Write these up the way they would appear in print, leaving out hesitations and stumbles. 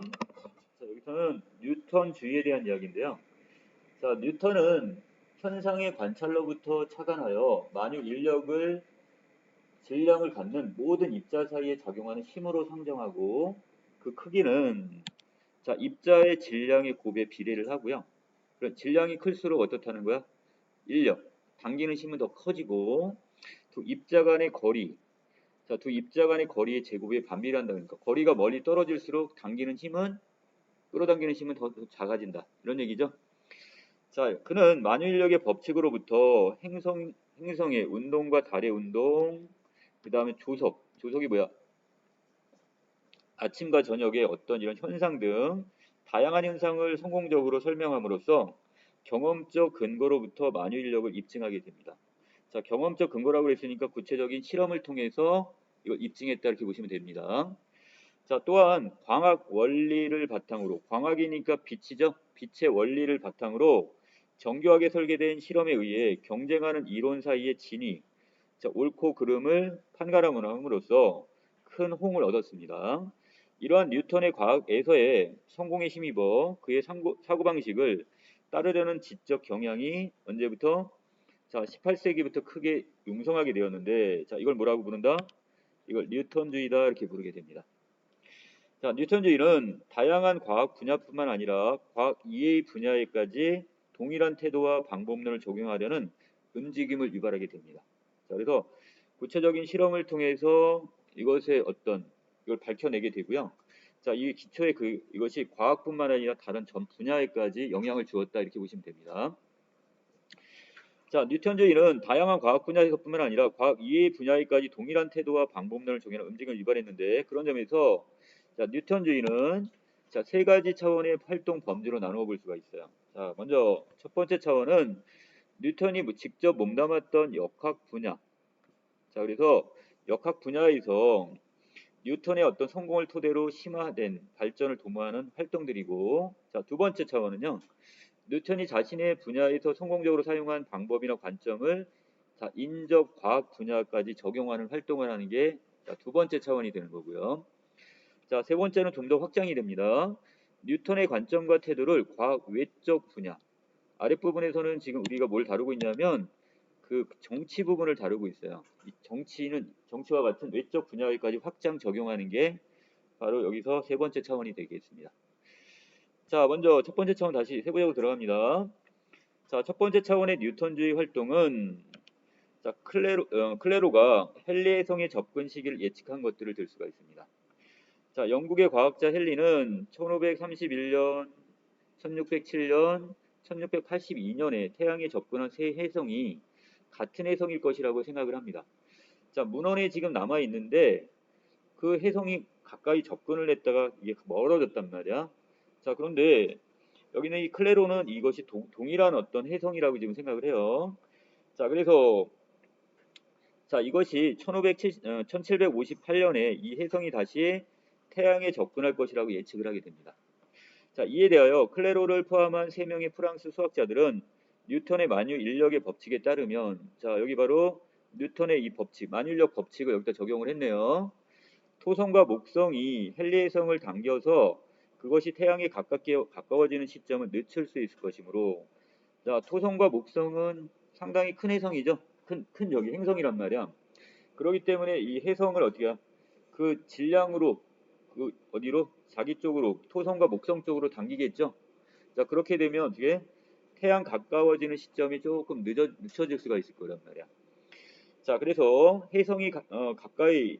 자, 여기서는 뉴턴주의에 대한 이야기인데요. 자, 뉴턴은 현상의 관찰로부터 착안하여 만유 인력을 질량을 갖는 모든 입자 사이에 작용하는 힘으로 상정하고 그 크기는 자, 입자의 질량의 곱에 비례를 하고요. 그럼 질량이 클수록 어떻다는 거야? 인력, 당기는 힘은 더 커지고 두 입자 간의 거리, 자, 두 입자 간의 거리의 제곱에 반비례한다. 그러니까 거리가 멀리 떨어질수록 당기는 힘은 끌어당기는 힘은 더 작아진다. 이런 얘기죠. 자, 그는 만유인력의 법칙으로부터 행성의 운동과 달의 운동, 그 다음에 조석이 뭐야? 아침과 저녁의 어떤 이런 현상 등 다양한 현상을 성공적으로 설명함으로써 경험적 근거로부터 만유인력을 입증하게 됩니다. 자, 경험적 근거라고 했으니까 구체적인 실험을 통해서 이걸 입증했다 이렇게 보시면 됩니다. 자, 또한 광학 원리를 바탕으로, 광학이니까 빛이죠. 빛의 원리를 바탕으로 정교하게 설계된 실험에 의해 경쟁하는 이론 사이의 진위, 자, 옳고 그름을 판가름함으로써 큰 호응을 얻었습니다. 이러한 뉴턴의 과학에서의 성공에 힘입어 그의 사고방식을 따르려는 지적 경향이 언제부터? 자, 18세기부터 크게 융성하게 되었는데, 자, 이걸 뭐라고 부른다? 이걸 뉴턴주의다 이렇게 부르게 됩니다. 자, 뉴턴주의는 다양한 과학 분야뿐만 아니라 과학 이해의 분야에까지 동일한 태도와 방법론을 적용하려는 움직임을 유발하게 됩니다. 자, 그래서 구체적인 실험을 통해서 이걸 밝혀내게 되고요. 자, 이 기초에 이것이 과학뿐만 아니라 다른 전 분야에까지 영향을 주었다 이렇게 보시면 됩니다. 자, 뉴턴주의는 다양한 과학 분야에서뿐만 아니라 과학 이해 분야에까지 동일한 태도와 방법론을 적용하는 움직임을 유발했는데 그런 점에서 자, 뉴턴주의는 자, 세 가지 차원의 활동 범주로 나누어 볼 수가 있어요. 자, 먼저 첫 번째 차원은 뉴턴이 직접 몸담았던 역학 분야. 자, 그래서 역학 분야에서 뉴턴의 어떤 성공을 토대로 심화된 발전을 도모하는 활동들이고, 자, 두 번째 차원은요. 뉴턴이 자신의 분야에서 성공적으로 사용한 방법이나 관점을 자, 인적 과학 분야까지 적용하는 활동을 하는 게 두 번째 차원이 되는 거고요. 자, 세 번째는 좀 더 확장이 됩니다. 뉴턴의 관점과 태도를 과학 외적 분야. 아랫부분에서는 지금 우리가 뭘 다루고 있냐면 그 정치 부분을 다루고 있어요. 이 정치와 같은 외적 분야에까지 확장 적용하는 게 바로 여기서 세 번째 차원이 되겠습니다. 자, 먼저 첫 번째 차원 다시 세부적으로 들어갑니다. 자, 첫 번째 차원의 뉴턴주의 활동은 자, 클레로가 헨리의 성의 접근 시기를 예측한 것들을 들 수가 있습니다. 자, 영국의 과학자 헨리는 1531년, 1607년, 1682년에 태양에 접근한 세 해성이 같은 해성일 것이라고 생각을 합니다. 자, 문헌에 지금 남아 있는데 그 해성이 가까이 접근을 했다가 이게 멀어졌단 말이야. 자, 그런데 여기는 이 클레로는 이것이 동일한 어떤 해성이라고 지금 생각을 해요. 자, 그래서 자, 이것이 1758년에 이 해성이 다시 태양에 접근할 것이라고 예측을 하게 됩니다. 자, 이에 대하여 클레로를 포함한 3명의 프랑스 수학자들은 뉴턴의 만유 인력의 법칙에 따르면 자, 여기 바로 뉴턴의 이 법칙, 만유 인력 법칙을 여기다 적용을 했네요. 토성과 목성이 헨리의 성을 당겨서 그것이 태양에 가까워지는 시점을 늦출 수 있을 것이므로 자, 토성과 목성은 상당히 큰 해성이죠. 큰 여기 행성이란 말이야. 그렇기 때문에 이 해성을 어떻게 그 질량으로 그 어디로 자기 쪽으로 토성과 목성 쪽으로 당기겠죠. 자, 그렇게 되면 어떻게 태양 가까워지는 시점이 조금 늦춰질 수가 있을 거란 말이야. 자, 그래서 해성이 가까이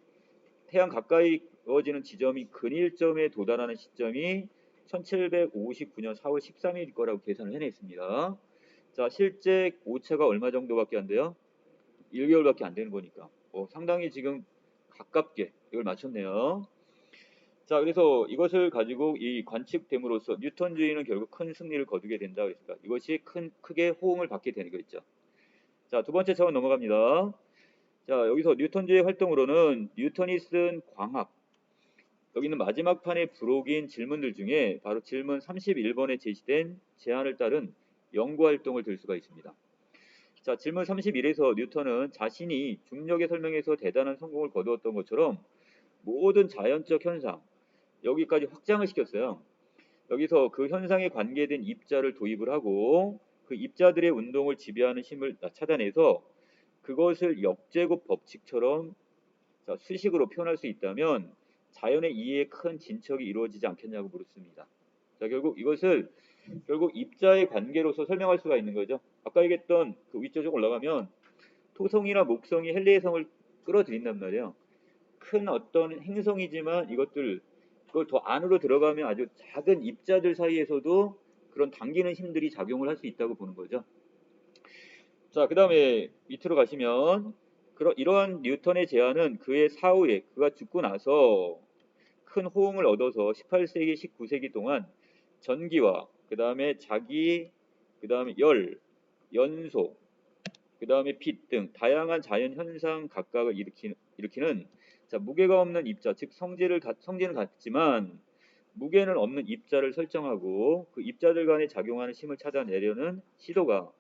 태양 가까이어지는 지점이 근일점에 도달하는 시점이 1759년 4월 13일일 거라고 계산을 해냈습니다. 자, 실제 오차가 얼마 정도밖에 안 돼요? 1개월밖에 안 되는 거니까 상당히 지금 가깝게 이걸 맞췄네요. 자, 그래서 이것을 가지고 이 관측됨으로써 뉴턴주의는 결국 큰 승리를 거두게 된다 그랬을까? 이것이 크게 호응을 받게 되는 거있죠. 자, 두 번째 차원 넘어갑니다. 자, 여기서 뉴턴주의 활동으로는 뉴턴이 쓴 광학, 여기는 마지막 판에 부록인 질문들 중에 바로 질문 31번에 제시된 제안을 따른 연구활동을 들 수가 있습니다. 자, 질문 31에서 뉴턴은 자신이 중력의 설명에서 대단한 성공을 거두었던 것처럼 모든 자연적 현상, 여기까지 확장을 시켰어요. 여기서 그 현상에 관계된 입자를 도입을 하고 그 입자들의 운동을 지배하는 힘을 차단해서 그것을 역제곱 법칙처럼 수식으로 표현할 수 있다면 자연의 이해에 큰 진척이 이루어지지 않겠냐고 물었습니다. 자, 결국 이것을 입자의 관계로서 설명할 수가 있는 거죠. 아까 얘기했던 그 위쪽으로 올라가면 토성이나 목성이 헬리해성을 끌어들인단 말이에요. 큰 어떤 행성이지만 그걸 더 안으로 들어가면 아주 작은 입자들 사이에서도 그런 당기는 힘들이 작용을 할 수 있다고 보는 거죠. 자, 그 다음에 밑으로 가시면 이러한 뉴턴의 제안은 그의 사후에 그가 죽고 나서 큰 호응을 얻어서 18세기, 19세기 동안 전기와 그 다음에 자기, 그 다음에 열, 연소, 그 다음에 빛 등 다양한 자연 현상 각각을 일으키는 무게가 없는 입자, 즉 성질은 같지만 무게는 없는 입자를 설정하고 그 입자들 간에 작용하는 힘을 찾아내려는 시도가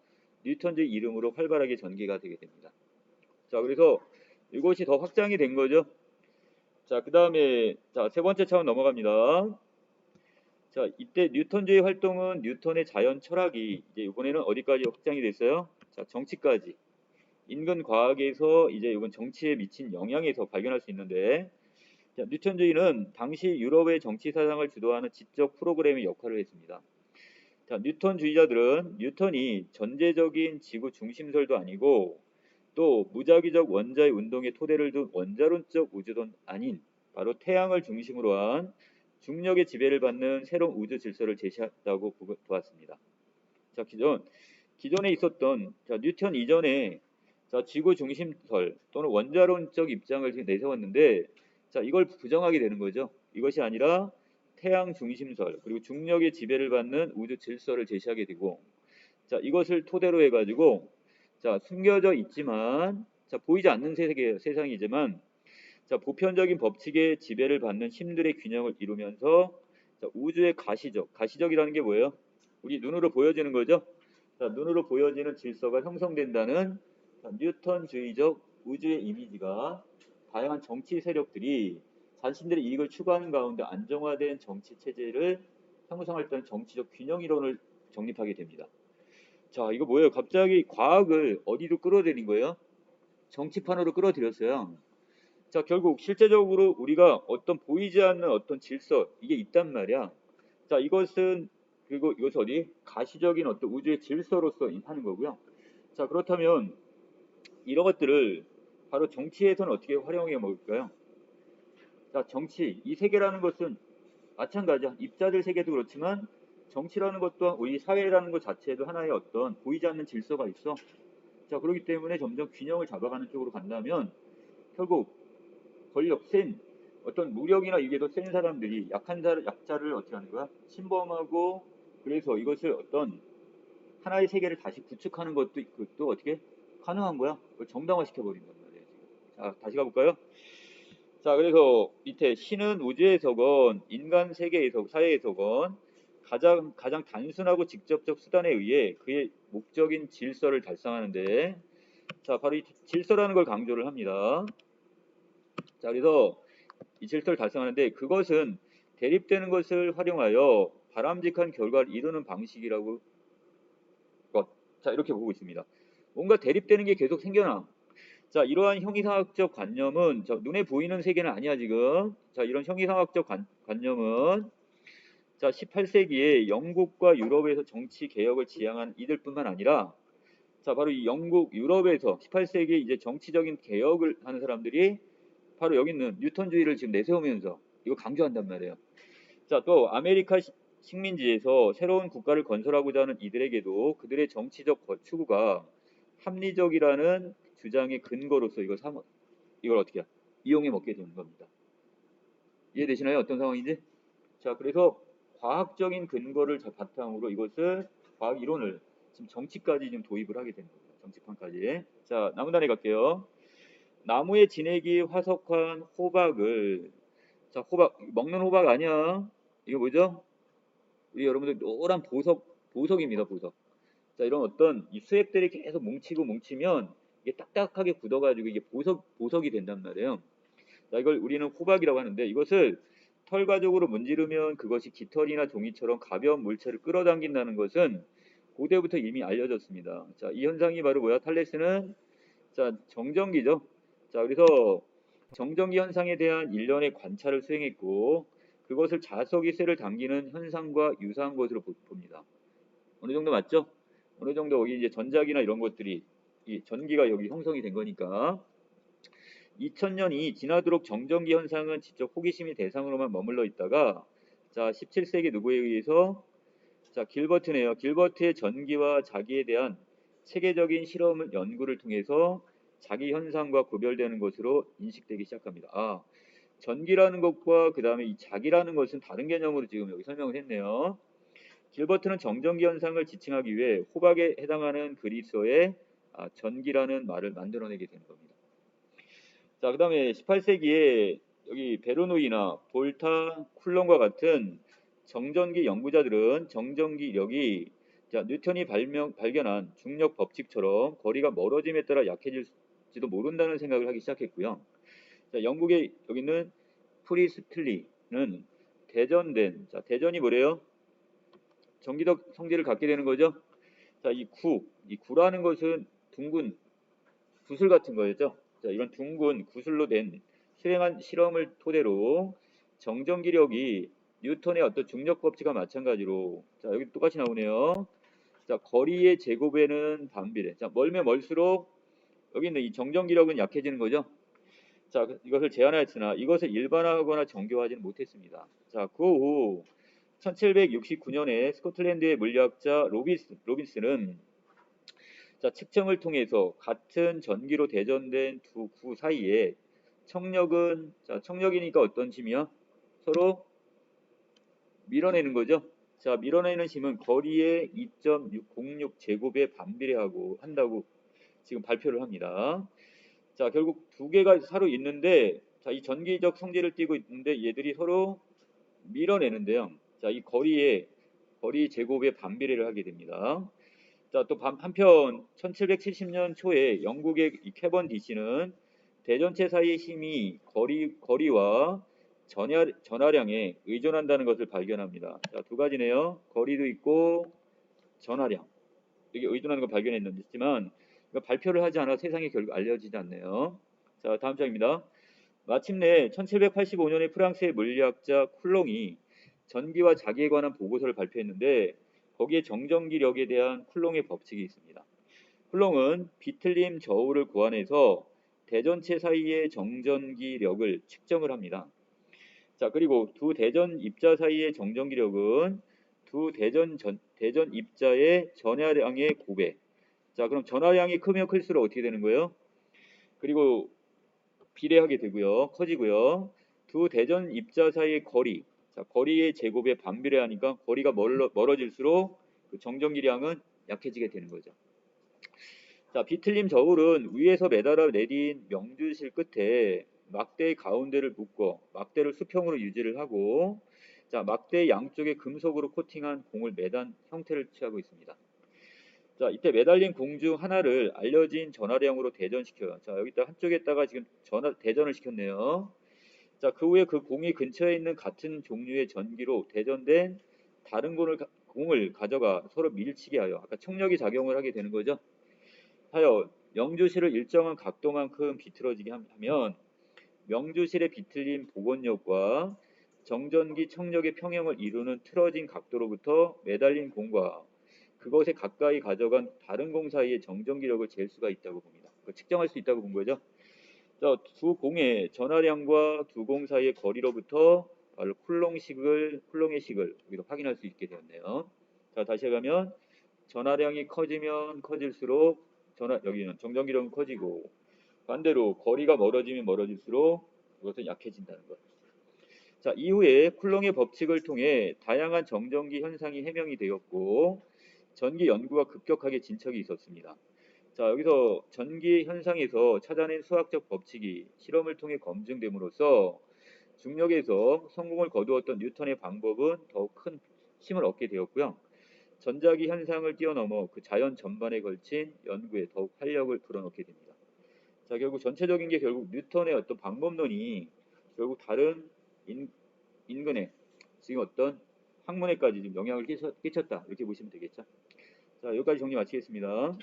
뉴턴주의 이름으로 활발하게 전개가 되게 됩니다. 자, 그래서 이것이 더 확장이 된 거죠. 자, 그 다음에 세 번째 차원 넘어갑니다. 자, 이때 뉴턴주의 활동은 뉴턴의 자연 철학이 이제 이번에는 어디까지 확장이 됐어요? 자, 정치까지. 인근 과학에서 이제 이건 정치에 미친 영향에서 발견할 수 있는데, 자, 뉴턴주의는 당시 유럽의 정치 사상을 주도하는 지적 프로그램의 역할을 했습니다. 자, 뉴턴주의자들은 뉴턴이 전제적인 지구 중심설도 아니고 또 무작위적 원자의 운동에 토대를 둔 원자론적 우주론 아닌 바로 태양을 중심으로 한 중력의 지배를 받는 새로운 우주 질서를 제시했다고 보았습니다. 자, 기존에 있었던 뉴턴 이전에 지구 중심설 또는 원자론적 입장을 지금 내세웠는데 이걸 부정하게 되는 거죠. 이것이 아니라 태양 중심설 그리고 중력의 지배를 받는 우주 질서를 제시하게 되고 이것을 토대로 해가지고 숨겨져 있지만 보이지 않는 세상이지만 보편적인 법칙의 지배를 받는 힘들의 균형을 이루면서 우주의 가시적이라는 게 뭐예요? 우리 눈으로 보여지는 거죠. 눈으로 보여지는 질서가 형성된다는 뉴턴주의적 우주의 이미지가 다양한 정치 세력들이 자신들의 이익을 추구하는 가운데 안정화된 정치 체제를 형성할 때는 정치적 균형 이론을 정립하게 됩니다. 자, 이거 뭐예요? 갑자기 과학을 어디로 끌어들인 거예요? 정치판으로 끌어들였어요. 자, 결국 실제적으로 우리가 어떤 보이지 않는 어떤 질서 이게 있단 말이야. 자, 이것은 그리고 이것이 어디? 가시적인 어떤 우주의 질서로서 하는 거고요. 자, 그렇다면 이런 것들을 바로 정치에서는 어떻게 활용해 먹을까요? 자, 정치 이 세계라는 것은 마찬가지야. 입자들 세계도 그렇지만 정치라는 것도 우리 사회라는 것 자체도 하나의 어떤 보이지 않는 질서가 있어. 자, 그렇기 때문에 점점 균형을 잡아가는 쪽으로 간다면 결국 센 어떤 무력이나 이게 더 센 사람들이 약자를 어떻게 하는 거야? 침범하고 그래서 이것을 어떤 하나의 세계를 다시 구축하는 것도 어떻게 가능한 거야? 그걸 정당화시켜 버린단 말이에요. 자, 다시 가볼까요? 자, 그래서 밑에 신은 우주에서건 인간 사회에서건 가장 단순하고 직접적 수단에 의해 그의 목적인 질서를 달성하는데 바로 이 질서라는 걸 강조를 합니다. 자, 그래서 이 질서를 달성하는데 그것은 대립되는 것을 활용하여 바람직한 결과를 이루는 방식이라고 이렇게 보고 있습니다. 뭔가 대립되는 게 계속 생겨나. 자, 이러한 형이상학적 관념은 눈에 보이는 세계는 아니야 지금. 자, 이런 형이상학적 관념은 18세기에 영국과 유럽에서 정치 개혁을 지향한 이들뿐만 아니라 바로 이 영국, 유럽에서 18세기에 이제 정치적인 개혁을 하는 사람들이 바로 여기 있는 뉴턴주의를 지금 내세우면서 이거 강조한단 말이에요. 자, 또 아메리카 식민지에서 새로운 국가를 건설하고자 하는 이들에게도 그들의 정치적 추구가 합리적이라는 주장의 근거로서 이걸 어떻게 이용해 먹게 되는 겁니다. 이해되시나요? 어떤 상황인지? 자, 그래서 과학적인 근거를 바탕으로 이것을 과학 이론을 지금 정치까지 지금 도입을 하게 되는 겁니다. 정치판까지. 자, 나무단에 갈게요. 나무에 진액이 화석한 호박을 먹는 호박 아니야. 이거 뭐죠? 우리 여러분들 노란 보석입니다. 보석. 자, 이런 어떤 이 수액들이 계속 뭉치면 이게 딱딱하게 굳어가지고 이게 보석이 된단 말이에요. 자, 이걸 우리는 호박이라고 하는데 이것을 털 가죽으로 문지르면 그것이 깃털이나 종이처럼 가벼운 물체를 끌어당긴다는 것은 고대부터 이미 알려졌습니다. 자, 이 현상이 바로 뭐야? 탈레스는 자, 정전기죠. 자, 그래서 정전기 현상에 대한 일련의 관찰을 수행했고 그것을 자석이 쇠를 당기는 현상과 유사한 것으로 봅니다. 어느 정도 맞죠? 어느 정도 여기 이제 전자기나 이런 것들이 이 전기가 여기 형성이 된 거니까 2000년이 지나도록 정전기 현상은 지적 호기심의 대상으로만 머물러 있다가 자 17세기 누구에 의해서 자 길버트네요. 길버트의 전기와 자기에 대한 체계적인 실험 연구를 통해서 자기 현상과 구별되는 것으로 인식되기 시작합니다. 아 전기라는 것과 그 다음에 이 자기라는 것은 다른 개념으로 지금 여기 설명을 했네요. 길버트는 정전기 현상을 지칭하기 위해 호박에 해당하는 그리스어의 전기라는 말을 만들어내게 된 겁니다. 자, 그 다음에 18세기에 여기 베르노이나 볼타, 쿨론과 같은 정전기 연구자들은 정전기력이 자, 뉴턴이 발견한 중력 법칙처럼 거리가 멀어짐에 따라 약해질지도 모른다는 생각을 하기 시작했고요. 자, 영국의 여기는 프리스틀리는 자, 대전이 뭐래요? 전기적 성질을 갖게 되는 거죠. 자, 이 구라는 것은 둥근 구슬 같은 거였죠. 자, 이런 둥근 구슬로 된 실행한 실험을 토대로 정전기력이 뉴턴의 어떤 중력 법칙과 마찬가지로 자, 여기 똑같이 나오네요. 자, 거리의 제곱에는 반비례. 자, 멀면 멀수록 여기 있는 이 정전기력은 약해지는 거죠. 자, 이것을 제안하였으나 이것을 일반화하거나 정교화하지는 못했습니다. 자, 그 후 1769년에 스코틀랜드의 물리학자 로빈스는 자, 측정을 통해서 같은 전기로 대전된 두 구 사이에 청력은 자, 청력이니까 어떤 힘이야? 서로 밀어내는 거죠. 자, 밀어내는 힘은 거리의 2.606 제곱에 반비례하고 한다고 지금 발표를 합니다. 자, 결국 두 개가 서로 있는데 자, 이 전기적 성질을 띠고 있는데 얘들이 서로 밀어내는데요. 자, 이 거리 제곱에 반비례를 하게 됩니다. 자, 또 한편 1770년 초에 영국의 이 캐번디시는 대전체 사이의 힘이 거리와 전하량에 의존한다는 것을 발견합니다. 자, 두 가지네요. 거리도 있고 전하량. 이게 의존하는 걸 발견했지만 발표를 하지 않아 세상에 결국 알려지지 않네요. 자, 다음 장입니다. 마침내 1785년에 프랑스의 물리학자 쿨롱이 전기와 자기에 관한 보고서를 발표했는데 거기에 정전기력에 대한 쿨롱의 법칙이 있습니다. 쿨롱은 비틀림 저울을 고안해서 대전체 사이의 정전기력을 측정을 합니다. 자, 그리고 두 대전 입자 사이의 정전기력은 두 대전 입자의 전하량의 곱해. 자, 그럼 전하량이 크면 클수록 어떻게 되는 거예요? 그리고 비례하게 되고요. 커지고요. 두 대전 입자 사이의 거리. 자, 거리의 제곱에 반비례하니까 거리가 멀어질수록 그 정전기량은 약해지게 되는 거죠. 자, 비틀림 저울은 위에서 매달아 내린 명주실 끝에 막대의 가운데를 묶어 막대를 수평으로 유지를 하고 자, 막대 양쪽에 금속으로 코팅한 공을 매단 형태를 취하고 있습니다. 자, 이때 매달린 공 중 하나를 알려진 전하량으로 대전시켜요. 자, 여기다 한쪽에다가 지금 대전을 시켰네요. 자, 그 후에 그 공이 근처에 있는 같은 종류의 전기로 대전된 다른 공을 가져가 서로 밀치게 하여 아까 청력이 작용을 하게 되는 거죠. 하여 명주실을 일정한 각도만큼 비틀어지게 하면 명주실의 비틀림 복원력과 정전기 청력의 평형을 이루는 틀어진 각도로부터 매달린 공과 그것에 가까이 가져간 다른 공 사이의 정전기력을 잴 수가 있다고 봅니다. 측정할 수 있다고 본 거죠. 자, 두 공의 전하량과 두 공 사이의 거리로부터 바로 쿨롱의 식을 여기서 확인할 수 있게 되었네요. 자, 다시 해가면 전하량이 커지면 커질수록 여기는 정전기력은 커지고 반대로 거리가 멀어지면 멀어질수록 그것은 약해진다는 것. 자, 이후에 쿨롱의 법칙을 통해 다양한 정전기 현상이 해명이 되었고 전기 연구가 급격하게 진척이 있었습니다. 자, 여기서 전기 현상에서 찾아낸 수학적 법칙이 실험을 통해 검증됨으로써 중력에서 성공을 거두었던 뉴턴의 방법은 더욱 큰 힘을 얻게 되었고요. 전자기 현상을 뛰어넘어 그 자연 전반에 걸친 연구에 더욱 활력을 불어넣게 됩니다. 자, 결국 전체적인 게 결국 뉴턴의 어떤 방법론이 결국 다른 인근에 지금 어떤 학문에까지 지금 영향을 끼쳤다 이렇게 보시면 되겠죠. 자, 여기까지 정리 마치겠습니다.